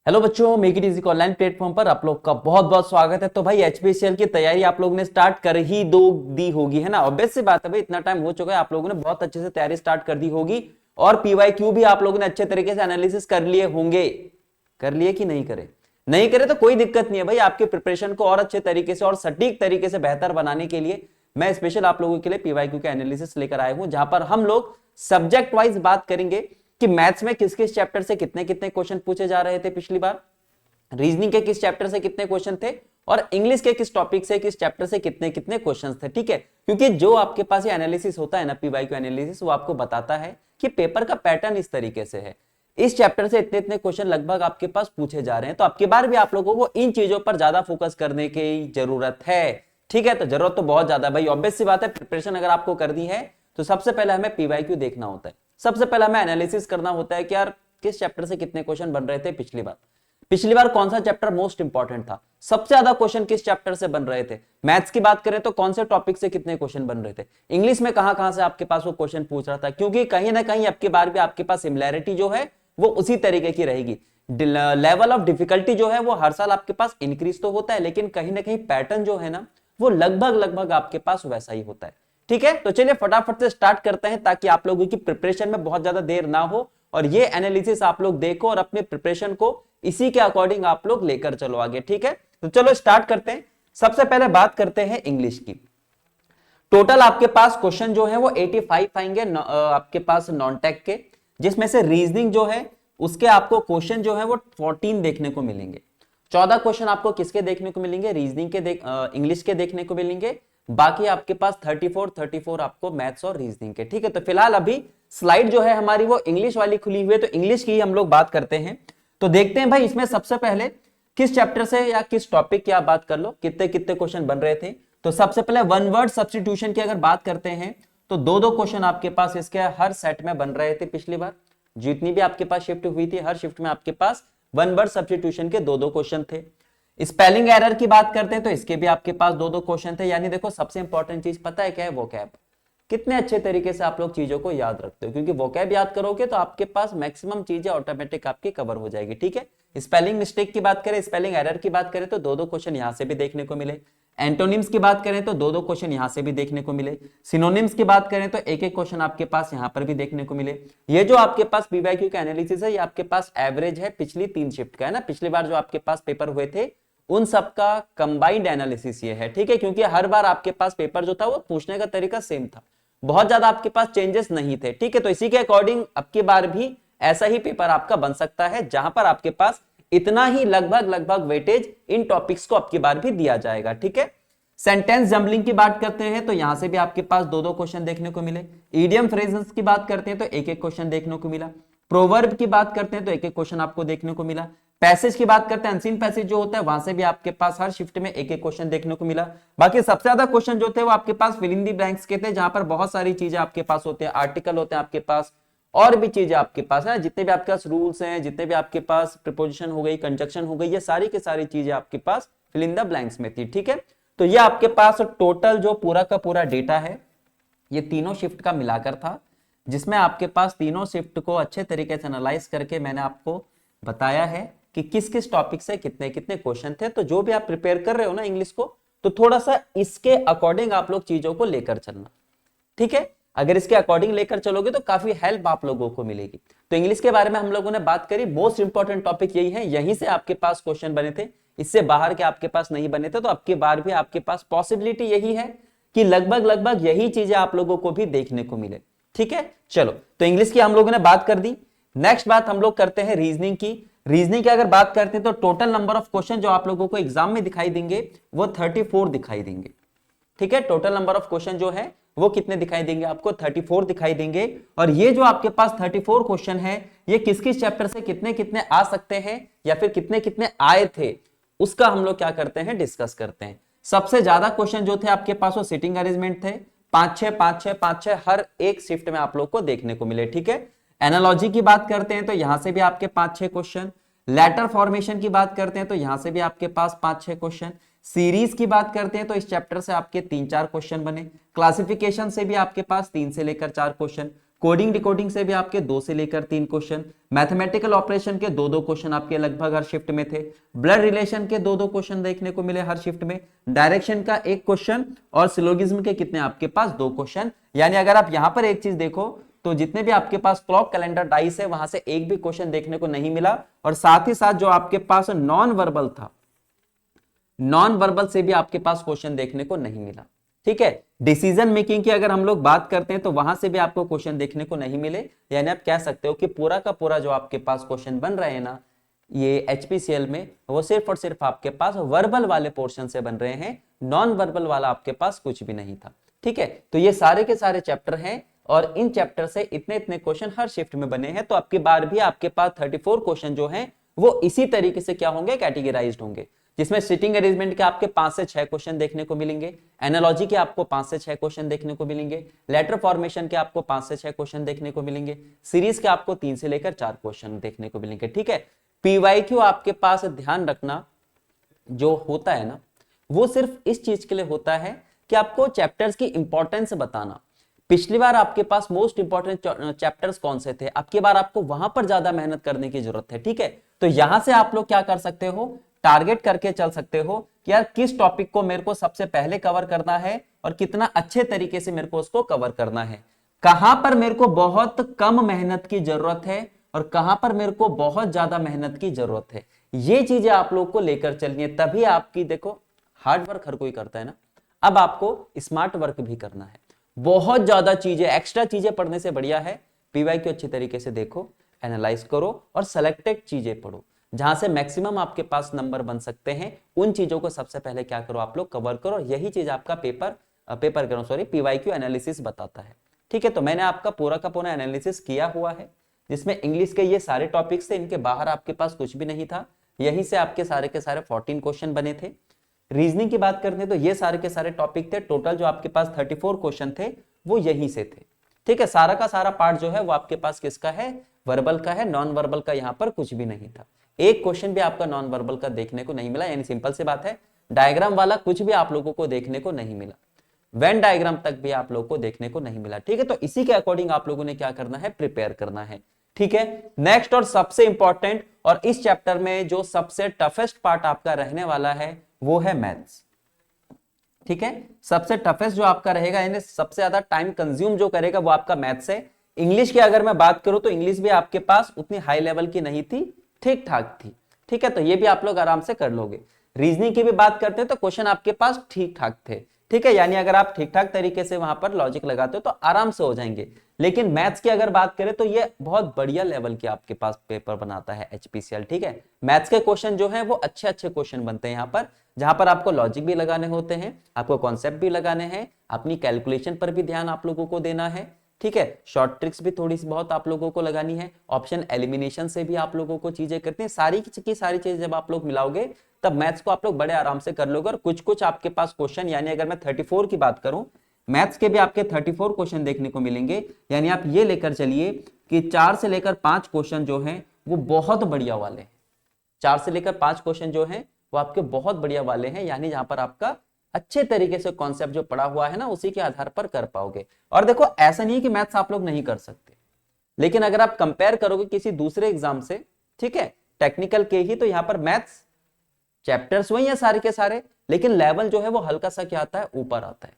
Hello बच्चों, make it easy online platform पर आप लोग का बहुत बहुत स्वागत है। तो भाई एचपीसीएल की तैयारी आप लोगों ने स्टार्ट कर ही दो दी होगी, है ना। ऑब्वियस सी बात है भाई, इतना टाइम हो चुका है, आप लोगों ने बहुत अच्छे से तैयारी स्टार्ट कर दी होगी और पीवाईक्यू भी आप लोगों ने अच्छे तरीके से एनालिसिस कर लिए होंगे। कर लिए कि नहीं करे? नहीं करे तो कोई दिक्कत नहीं है भाई। आपके प्रिपरेशन को और अच्छे तरीके से और सटीक तरीके से बेहतर बनाने के लिए मैं स्पेशल आप लोगों के लिए पीवाईक्यू का एनालिसिस लेकर आया हूं, जहां पर हम लोग सब्जेक्ट वाइज बात करेंगे कि मैथ्स में किस किस चैप्टर से कितने कितने क्वेश्चन पूछे जा रहे थे पिछली बार, रीजनिंग के किस चैप्टर से कितने क्वेश्चन थे और इंग्लिश के किस टॉपिक से किस चैप्टर से कितने कितने क्वेश्चंस थे। ठीक है, क्योंकि जो आपके पास ये एनालिसिस होता है ना, पीवाईक्यू एनालिसिस, वो आपको बताता है कि पेपर का पैटर्न इस तरीके से है, इस चैप्टर से इतने इतने क्वेश्चन लगभग आपके पास पूछे जा रहे हैं। तो आपकी बार भी आप लोगों को इन चीजों पर ज्यादा फोकस करने की जरूरत है। ठीक है, तो जरूरत तो बहुत ज्यादा भाई, ऑब्वियस सी बात है। प्रिपरेशन अगर आपको करनी है तो सबसे पहले हमें पीवाईक्यू देखना होता है, सबसे पहले हमें एनालिसिस करना होता है कि यार किस चैप्टर से कितने क्वेश्चन बन रहे थे पिछली बार कौन सा चैप्टर मोस्ट इंपॉर्टेंट था, सबसे ज्यादा क्वेश्चन किस चैप्टर से बन रहे थे। मैथ्स की बात करें तो कौन से टॉपिक से कितने क्वेश्चन बन रहे थे, इंग्लिश में कहां कहां से आपके पास वो क्वेश्चन पूछ रहा था, क्योंकि कहीं ना कहीं आपकी बार भी आपके पास सिमिलैरिटी जो है वो उसी तरीके की रहेगी। लेवल ऑफ डिफिकल्टी जो है वो हर साल आपके पास इंक्रीज तो होता है, लेकिन कहीं ना कहीं पैटर्न जो है ना वो लगभग लगभग आपके पास वैसा ही होता है। ठीक है, तो चलिए फटाफट से स्टार्ट करते हैं ताकि आप लोगों की प्रिपरेशन में बहुत ज्यादा देर ना हो और ये एनालिसिस आप लोग देखो और अपने प्रिपरेशन को इसी के अकॉर्डिंग आप लोग लेकर चलो आगे। ठीक है, तो चलो स्टार्ट करते हैं। सबसे पहले बात करते हैं इंग्लिश की। टोटल आपके पास क्वेश्चन जो है वो 85 आएंगे आपके पास नॉन टेक के, जिसमें से रीजनिंग जो है उसके आपको क्वेश्चन जो है वो 14 देखने को मिलेंगे। 14 क्वेश्चन आपको किसके देखने को मिलेंगे? रीजनिंग के इंग्लिश के देखने को मिलेंगे। बाकी आपके पास 34 आपको मैथ्स और रीजनिंग के। ठीक है, तो फिलहाल अभी स्लाइड जो है हमारी वो इंग्लिश वाली खुली हुई है, तो इंग्लिश की हम लोग बात करते हैं। तो देखते हैं भाई इसमें सबसे पहले किस चैप्टर से या किस टॉपिक की आप बात कर लो, कितने कितने क्वेश्चन बन रहे थे। तो सबसे पहले वन वर्ड सब्स्टिट्यूशन की अगर बात करते हैं तो दो दो क्वेश्चन आपके पास इसके हर सेट में बन रहे थे। पिछली बार जितनी भी आपके पास शिफ्ट हुई थी, हर शिफ्ट में आपके पास वन वर्ड सब्स्टिट्यूशन के दो दो क्वेश्चन थे। स्पेलिंग एरर की बात करते हैं तो इसके भी आपके पास दो दो क्वेश्चन थे। यानी देखो सबसे इंपॉर्टेंट चीज पता है क्या है? वोकैब। कितने अच्छे तरीके से आप लोग चीजों को याद रखते हो, क्योंकि वोकैब याद करोगे तो आपके पास मैक्सिमम चीजें ऑटोमेटिक आपकी कवर हो जाएगी। ठीक है, स्पेलिंग मिस्टेक की बात करें, स्पेलिंग एरर की बात करें तो दो दो क्वेश्चन यहां से भी देखने को मिले। एंटोनिम्स की बात करें तो दो दो क्वेश्चन यहां से भी देखने को मिले। सिनोनिम्स की बात करें तो एक एक क्वेश्चन आपके पास यहां पर भी देखने को मिले। ये जो आपके पास पीवाईक्यू का एनालिसिस है ये आपके पास एवरेज है पिछली 3 शिफ्ट का, है ना। पिछली बार जो आपके पास पेपर हुए थे उन सबका कंबाइंड एनालिसिस ये है। ठीक है, क्योंकि हर बार आपके पास पेपर जो था वो पूछने का तरीका सेम था, बहुत ज्यादा आपके पास चेंजेस नहीं थे। ठीक है, तो इसी के अकॉर्डिंग अब की बार भी ऐसा ही पेपर आपका बन सकता है, जहां पर आपके पास इतना ही लगभग लगभग वेटेज इन टॉपिक्स को अब की बार भी दिया जाएगा। ठीक है, सेंटेंस जंबलिंग की बात करते हैं तो यहां से भी आपके पास दो दो क्वेश्चन देखने को मिले। इडियम फ्रेजेस की बात करते हैं तो एक एक क्वेश्चन देखने को मिला। प्रोवर्ब की बात करते हैं तो एक एक क्वेश्चन आपको देखने को मिला। पैसेज की बात करते हैं, अनसीन पैसेज जो होता है वहां से भी आपके पास हर शिफ्ट में एक एक क्वेश्चन देखने को मिला। बाकी सबसे ज्यादा क्वेश्चन जो थे वो आपके पास फिल इन द ब्लैंक्स के थे, जहां पर बहुत सारी चीजें आपके पास होते हैं, आर्टिकल होते हैं आपके पास और भी चीजें आपके पास है, जितने भी आपके पास रूल्स हैं, जितने भी आपके पास प्रीपोजिशन हो गई, कंजक्शन हो गई, ये सारी की सारी चीजें आपके पास फिल इन द ब्लैंक्स में थी। ठीक है, तो ये आपके पास टोटल जो पूरा का पूरा डेटा है ये तीनों शिफ्ट का मिलाकर था, जिसमें आपके पास तीनों शिफ्ट को अच्छे तरीके से एनालाइज करके मैंने आपको बताया है कि किस किस टॉपिक से कितने कितने क्वेश्चन थे। तो जो भी आप प्रिपेयर कर रहे हो ना इंग्लिश को, तो थोड़ा सा इसके अकॉर्डिंग आप लोग चीजों को लेकर चलना। ठीक है, अगर इसके अकॉर्डिंग लेकर चलोगे तो काफी हेल्प आप लोगों को मिलेगी। तो इंग्लिश के बारे में हम लोगों ने बात करी, मोस्ट इंपॉर्टेंट टॉपिक यही है, यहीं से आपके पास क्वेश्चन बने थे, इससे बाहर के आपके पास नहीं बने थे। तो अब की बार भी आपके पास पॉसिबिलिटी यही है कि लगभग लगभग यही चीजें आप लोगों को भी देखने को मिले। ठीक है, चलो तो इंग्लिश की हम लोगों ने बात कर दी। नेक्स्ट बात हम लोग करते हैं रीजनिंग की। रीजनिंग की अगर बात करते हैं तो टोटल नंबर ऑफ क्वेश्चन जो आप लोगों को एग्जाम में दिखाई देंगे वो 34 दिखाई देंगे। ठीक है, टोटल नंबर ऑफ क्वेश्चन जो है वो कितने दिखाई देंगे? आपको 34 दिखाई देंगे। और ये जो आपके पास 34 क्वेश्चन है ये किस किस चैप्टर से कितने कितने आ सकते हैं या फिर कितने कितने आए थे, उसका हम लोग क्या करते हैं, डिस्कस करते हैं। सबसे ज्यादा क्वेश्चन जो थे आपके पास वो सिटिंग अरेंजमेंट थे, 5-6 हर एक शिफ्ट में आप लोग को देखने को मिले। ठीक है, एनालॉजी की बात करते हैं तो यहां से भी आपके 5-6 क्वेश्चन। लेटर फॉर्मेशन की बात करते हैं तो यहां से भी आपके पास 5-6 क्वेश्चन। सीरीज की बात करते हैं तो इस चैप्टर से आपके 3-4 क्वेश्चन बने। क्लासिफिकेशन से भी आपके पास 3 से लेकर 4 क्वेश्चन। कोडिंग डिकोडिंग से भी आपके 2 से लेकर 3 क्वेश्चन, मैथमेटिकल ऑपरेशन के 2-2 क्वेश्चन आपके लगभग हर शिफ्ट में थे, ब्लड रिलेशन के 2-2 क्वेश्चन देखने को मिले हर शिफ्ट में, डायरेक्शन का 1 क्वेश्चन और सिलोगिज्म के कितने आपके पास 2 क्वेश्चन। यानी अगर आप यहां पर एक चीज देखो तो जितने भी आपके पास क्लॉक कैलेंडर डाइस है वहां से एक भी क्वेश्चन देखने को नहीं मिला, और साथ ही साथ जो आपके पास नॉन वर्बल था, नॉन वर्बल से भी आपके पास क्वेश्चन देखने को नहीं मिला। ठीक है, डिसीजन मेकिंग की अगर हम लोग बात करते हैं तो वहां से भी आपको क्वेश्चन देखने को नहीं मिले। यानी आप कह सकते हो कि पूरा का पूरा जो आपके पास क्वेश्चन बन रहे हैं ना ये एचपीसीएल में, वो सिर्फ और सिर्फ आपके पास वर्बल वाले पोर्शन से बन रहे हैं, नॉन वर्बल वाला आपके पास कुछ भी नहीं था। ठीक है, तो ये सारे के सारे चैप्टर हैं और इन चैप्टर से इतने इतने क्वेश्चन हर शिफ्ट में बने हैं। तो आपकी बार भी आपके पास 34 क्वेश्चन जो हैं वो इसी तरीके से क्या होंगे, कैटेगराइज्ड होंगे, जिसमें सिटिंग अरेंजमेंट के आपके 5 से 6 क्वेश्चन देखने को मिलेंगे, एनालॉजी के आपको 5 से 6 क्वेश्चन देखने को मिलेंगे, लेटर फॉर्मेशन के आपको 5 से 6 क्वेश्चन देखने को मिलेंगे, सीरीज के आपको 3 से लेकर 4 क्वेश्चन देखने को मिलेंगे। ठीक है, पीवाईक्यू आपके पास ध्यान रखना जो होता है ना वो सिर्फ इस चीज के लिए होता है कि आपको चैप्टर्स की इंपॉर्टेंस बताना। पिछली बार आपके पास मोस्ट इंपॉर्टेंट चैप्टर्स कौन से थे, अब की बार आपको वहां पर ज्यादा मेहनत करने की जरूरत है। ठीक है, तो यहां से आप लोग क्या कर सकते हो, टारगेट करके चल सकते हो कि यार किस टॉपिक को मेरे को सबसे पहले कवर करना है और कितना अच्छे तरीके से मेरे को उसको कवर करना है, कहां पर मेरे को बहुत कम मेहनत की जरूरत है और कहां पर मेरे को बहुत ज्यादा मेहनत की जरूरत है। ये चीजें आप लोग को लेकर चलनी है, तभी आपकी देखो हार्ड वर्क हर कोई करता है ना, अब आपको स्मार्ट वर्क भी करना है। बहुत ज्यादा चीजें एक्स्ट्रा चीजें पढ़ने से बढ़िया है पीवाईक्यू अच्छी तरीके से देखो, एनालाइज करो और सेलेक्टेड चीजें पढ़ो जहां से मैक्सिमम आपके पास नंबर बन सकते हैं। उन चीजों को सबसे पहले क्या करो, आप लोग कवर करो, यही चीज आपका पीवाईक्यू एनालिसिस बताता है। ठीक है, तो मैंने आपका पूरा का पूरा एनालिसिस किया हुआ है जिसमें इंग्लिश के ये सारे टॉपिक्स थे, इनके बाहर आपके पास कुछ भी नहीं था, यहीं से आपके सारे के सारे 14 क्वेश्चन बने थे। रीजनिंग की बात करते हैं तो ये सारे के सारे टॉपिक थे, टोटल जो आपके पास 34 क्वेश्चन थे वो यहीं से थे। ठीक है, सारा का सारा पार्ट जो है वो आपके पास किसका है, वर्बल का है, नॉन वर्बल का यहाँ पर कुछ भी नहीं था। एक क्वेश्चन भी आपका नॉन वर्बल का देखने को नहीं मिला, यानी सिंपल सी बात है डायग्राम वाला कुछ भी आप लोगों को देखने को नहीं मिला, वेन डायग्राम तक भी आप लोगों को देखने को नहीं मिला। ठीक है, तो इसी के अकॉर्डिंग आप लोगों ने क्या करना है, प्रिपेयर करना है। ठीक है, नेक्स्ट और सबसे इंपॉर्टेंट और इस चैप्टर में जो सबसे टफेस्ट पार्ट आपका रहने वाला है वो है मैथ्स। ठीक है, सबसे टफेस्ट जो आपका रहेगा यानी सबसे ज्यादा टाइम कंज्यूम जो करेगा वो आपका मैथ्स है। इंग्लिश की अगर मैं बात करूं तो इंग्लिश भी आपके पास उतनी हाई लेवल की नहीं थी, ठीक ठाक थी। ठीक है, तो ये भी आप लोग आराम से कर लोगे। रीजनिंग की भी बात करते हैं तो क्वेश्चन आपके पास ठीक ठाक थे। ठीक है, यानी अगर आप ठीक ठाक तरीके से वहां पर लॉजिक लगाते हो तो आराम से हो जाएंगे। लेकिन मैथ्स की अगर बात करें तो ये बहुत बढ़िया लेवल के आपके पास पेपर बनाता है एचपीसीएल। ठीक है, मैथ्स के क्वेश्चन जो है वो अच्छे अच्छे क्वेश्चन बनते हैं यहाँ पर, जहां पर आपको लॉजिक भी लगाने होते हैं, आपको कॉन्सेप्ट भी लगाने हैं, अपनी कैलकुलेशन पर भी ध्यान आप लोगों को देना है। ठीक है, शॉर्ट ट्रिक्स भी थोड़ी सी बहुत आप लोगों को लगानी है, ऑप्शन एलिमिनेशन से भी आप लोगों को चीजें करते हैं। सारी की सारी चीजें जब आप लोग मिलाओगे तब मैथ्स को आप लोग बड़े आराम से कर लोगे। और कुछ कुछ आपके पास क्वेश्चन, यानी अगर मैं 34 की बात करूं, मैथ्स के भी आपके 34 क्वेश्चन देखने को मिलेंगे। यानी आप ये लेकर चलिए कि 4 से लेकर 5 क्वेश्चन जो हैं वो बहुत बढ़िया वाले हैं। 4 से लेकर 5 क्वेश्चन जो हैं वो आपके बहुत बढ़िया वाले हैं, यानी जहां पर आपका अच्छे तरीके से कॉन्सेप्ट जो पढ़ा हुआ है ना उसी के आधार पर कर पाओगे। और देखो ऐसा नहीं है कि मैथ्स आप लोग नहीं कर सकते, लेकिन अगर आप कंपेयर करोगे किसी दूसरे एग्जाम से, ठीक है, टेक्निकल के ही, तो यहाँ पर मैथ्स चैप्टर्स वही है सारे के सारे, लेकिन लेवल जो है वो हल्का सा क्या आता है, ऊपर आता है,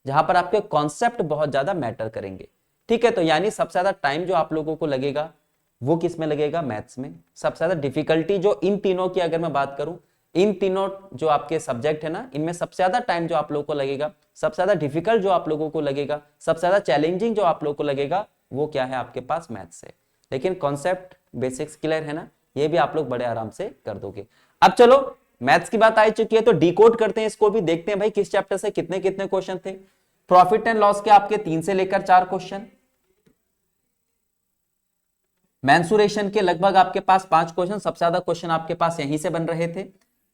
जहां पर आपके कॉन्सेप्ट बहुत ज्यादा मैटर करेंगे। ठीक है, तो यानी सबसे ज्यादा टाइम जो आप लोगों को लगेगा वो किस में लगेगा, मैथ्स में। सबसे ज्यादा डिफिकल्टी जो इन तीनों की अगर मैं बात करूं, इन तीनों जो आपके सब्जेक्ट है ना, इनमें सबसे ज्यादा टाइम जो आप लोगों को लगेगा, सबसे ज्यादा डिफिकल्ट जो आप लोगों को लगेगा, सबसे ज्यादा चैलेंजिंग जो आप लोगों को लगेगा, वो क्या है, आपके पास मैथ्स है। लेकिन कॉन्सेप्ट बेसिक्स क्लियर है ना, ये भी आप लोग बड़े आराम से कर दोगे। अब चलो मैथ्स की बात आ चुकी है तो डिकोड करते हैं इसको भी, देखते हैं भाई किस चैप्टर से कितने कितने क्वेश्चन थे। प्रॉफिट एंड लॉस के आपके 3 से लेकर 4 क्वेश्चन, मेंसुरेशन के लगभग आपके पास 5 क्वेश्चन, सबसे ज्यादा क्वेश्चन आपके पास यहीं से बन रहे थे।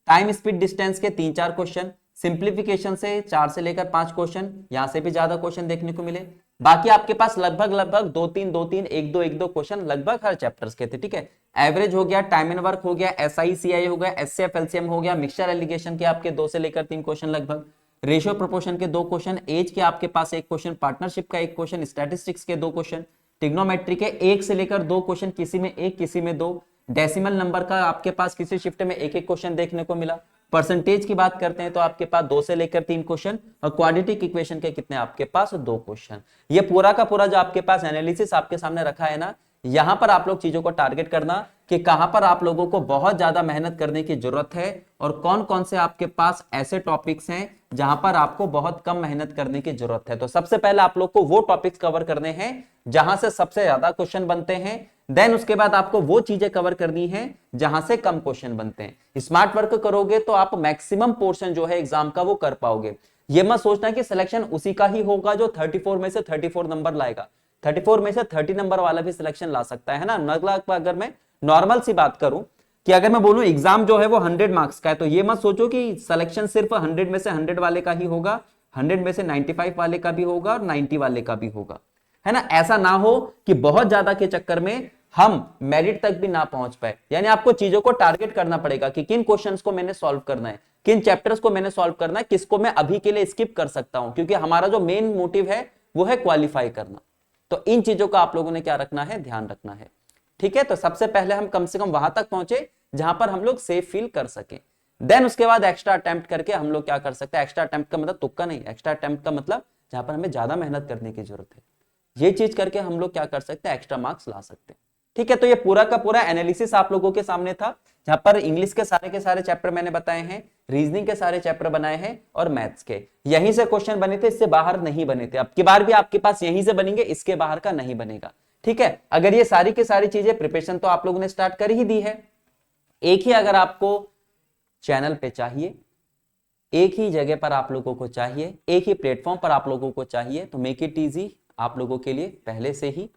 टाइम स्पीड डिस्टेंस के 3-4 क्वेश्चन, सिंप्लीफिकेशन से 4 से लेकर 5 क्वेश्चन, यहां से भी ज्यादा क्वेश्चन देखने को मिले। बाकी आपके पास लगभग 2-3 1-2 क्वेश्चन लगभग हर चैप्टर्स के थे। ठीक है, एवरेज हो गया, टाइम एंड वर्क हो गया, SI/CI हो गया, SCF LCM हो गया, मिक्सचर एलिगेशन के आपके 2 से लेकर 3 क्वेश्चन लगभग, रेशियो प्रोपोर्शन के 2 क्वेश्चन, एज के आपके पास 1 क्वेश्चन, पार्टनरशिप का 1 क्वेश्चन, स्टैटिस्टिक्स के 2 क्वेश्चन, ट्रिग्नोमेट्री के 1 से लेकर 2 क्वेश्चन, किसी में 1 किसी में 2। डेसिमल नंबर का आपके पास किसी शिफ्ट में एक क्वेश्चन देखने को मिला। परसेंटेज की बात करते हैं तो आपके पास 2 से लेकर 3 क्वेश्चन, और क्वाड्रेटिक इक्वेशन के कितने आपके पास 2 क्वेश्चन। ये पूरा का पूरा जो आपके पास एनालिसिस आपके सामने रखा है ना, यहां पर आप लोग चीजों को टारगेट करना कि कहां पर आप लोगों को बहुत ज्यादा मेहनत करने की जरूरत है और कौन कौन से आपके पास ऐसे टॉपिक्स हैं जहां पर आपको बहुत कम मेहनत करने की जरूरत है। तो सबसे पहले आप लोग को वो टॉपिक्स कवर करने हैं जहां से सबसे ज्यादा क्वेश्चन बनते हैं, देन उसके बाद आपको वो चीजें कवर करनी है जहां से कम क्वेश्चन बनते हैं। स्मार्ट वर्क करोगे तो आप मैक्सिमम पोर्शन जो है एग्जाम का वो कर पाओगे। ये मत सोचना कि सिलेक्शन उसी का ही होगा जो 34 में से 34 नंबर लाएगा। 34 में से 30 नंबर वाला भी सिलेक्शन ला सकता है ना। मतलब अगर मैं नॉर्मल सी बात करूं कि अगर मैं बोलूं एग्जाम जो है वो 100 मार्क्स का है, तो ये मत सोचो कि सिलेक्शन सिर्फ 100 में से 100 वाले का ही होगा, 100 में से 95 वाले का भी होगा और 90 वाले का भी होगा, है ना। ऐसा ना हो कि बहुत ज्यादा के चक्कर में हम मेरिट तक भी ना पहुंच पाए। यानी आपको चीजों को टारगेट करना पड़ेगा कि किन क्वेश्चंस को मैंने सॉल्व करना है, किन चैप्टर्स को मैंने सॉल्व करना है, किसको मैं अभी के लिए स्किप कर सकता हूं, क्योंकि हमारा जो मेन मोटिव है वो है क्वालिफाई करना। तो इन चीजों का आप लोगों ने क्या रखना है, ध्यान रखना है। ठीक है, तो सबसे पहले हम कम से कम वहां तक पहुंचे जहां पर हम लोग सेफ फील कर सके। देन उसके बाद एक्स्ट्रा अटेम्प्ट करके हम लोग क्या कर सकते हैं। एक्स्ट्रा अटेम्प्ट का मतलब तुक्का नहीं, एक्स्ट्रा अटेम्प्ट का मतलब जहां पर हमें ज्यादा मेहनत करने की जरूरत है, ये चीज करके हम लोग क्या कर सकते हैं, एक्स्ट्रा मार्क्स ला सकते हैं। ठीक है, तो ये पूरा का पूरा एनालिसिस आप लोगों के सामने था, जहां पर इंग्लिश के सारे चैप्टर मैंने बताए हैं, रीजनिंग के सारे चैप्टर बनाए हैं और मैथ्स के यहीं से क्वेश्चन बने थे, इससे बाहर नहीं बने थे। अब की बार भी आपके पास यहीं से बनेंगे, इसके बाहर का नहीं बनेगा। ठीक है, अगर ये सारी की सारी चीजें प्रिपरेशन तो आप लोगों ने स्टार्ट कर ही दी है। एक ही अगर आपको चैनल पे चाहिए, एक ही जगह पर आप लोगों को चाहिए, एक ही प्लेटफॉर्म पर आप लोगों को चाहिए, तो मेक इट इजी आप लोगों के लिए पहले से ही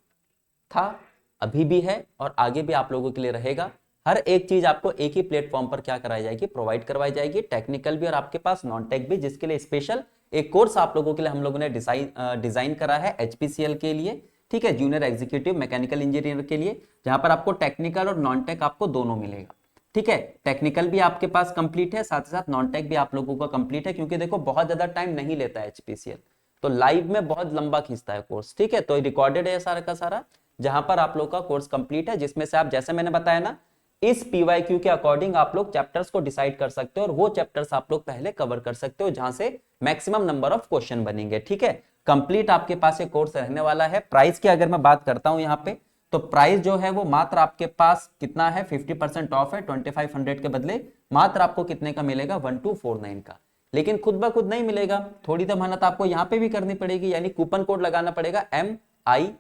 था, अभी भी है और आगे भी आप लोगों के लिए रहेगा। हर एक चीज आपको एक ही प्लेटफॉर्म पर क्या कराई जाएगी, प्रोवाइड करवाई जाएगी, टेक्निकल भी और आपके पास नॉन टेक भी, जिसके लिए स्पेशल एक कोर्स आप लोगों के लिए हम लोगों ने डिजाइन करा है एचपीसीएल के लिए। ठीक है, जूनियर एग्जीक्यूटिव मैकेनिकल इंजीनियर के लिए, जहां पर आपको टेक्निकल और नॉन टेक आपको दोनों मिलेगा। ठीक है, टेक्निकल भी आपके पास कंप्लीट है, साथ ही साथ नॉन टेक भी आप लोगों का कंप्लीट है, क्योंकि देखो बहुत ज्यादा टाइम नहीं लेता है एचपीसीएल, तो लाइव में बहुत लंबा खींचता है कोर्स। ठीक है, तो रिकॉर्डेड है सारा का सारा, जहां पर आप लोग का कोर्स कंप्लीट है, जिसमें से आप जैसे मैंने बताया ना, इस पीवाईक्यू के अकॉर्डिंग आप लोग चैप्टर्स को डिसाइड कर सकते हो और वो चैप्टर्स आप लोग पहले कवर कर सकते हो जहां से मैक्सिमम नंबर ऑफ क्वेश्चन बनेंगे। ठीक है, कंप्लीट आपके पास ये कोर्स रहने वाला है। प्राइस की अगर मैं बात करता हूं यहाँ पे, तो प्राइस जो है वो मात्र आपके पास कितना है, 50% ऑफ है। 2500 के बदले मात्र आपको कितने का मिलेगा, 1249 का। लेकिन खुद ब खुद नहीं मिलेगा, थोड़ी तो मेहनत आपको यहाँ पे भी करनी पड़ेगी, यानी कूपन कोड लगाना पड़ेगा MIE।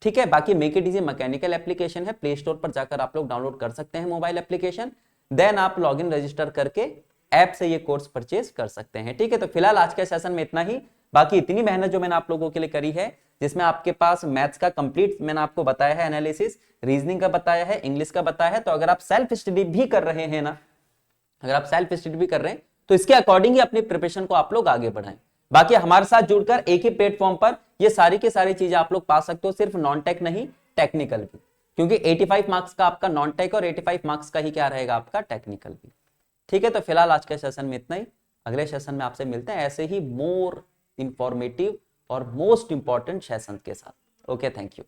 ठीक है, बाकी make it easy mechanical application है, प्ले स्टोर पर जाकर आप लोग डाउनलोड कर सकते हैं मोबाइल एप्लीकेशन, देन आप लॉगिन रजिस्टर करके ऐप से ये कोर्स परचेज कर सकते हैं। ठीक है, तो फिलहाल आज के सेशन में इतना ही। बाकी इतनी मेहनत जो मैंने आप लोगों के लिए करी है, जिसमें आपके पास मैथ्स का कंप्लीट मैंने आपको बताया है एनालिसिस, रीजनिंग का बताया है, इंग्लिश का बताया है, तो अगर आप सेल्फ स्टडी भी कर रहे हैं ना, अगर आप सेल्फ स्टडी भी कर रहे हैं तो इसके अकॉर्डिंग ही अपनी प्रिपरेशन को आप लोग आगे बढ़ाएं। बाकी हमारे साथ जुड़कर एक ही प्लेटफॉर्म पर ये सारी की सारी चीजें आप लोग पा सकते हो, सिर्फ नॉन टेक नहीं टेक्निकल भी, क्योंकि 85 मार्क्स का आपका नॉन टेक और 85 मार्क्स का ही क्या रहेगा आपका टेक्निकल भी। ठीक है, तो फिलहाल आज के सेशन में इतना ही। अगले सेशन में आपसे मिलते हैं ऐसे ही मोर इंफॉर्मेटिव और मोस्ट इंपॉर्टेंट सेशन के साथ। Okay, thank you.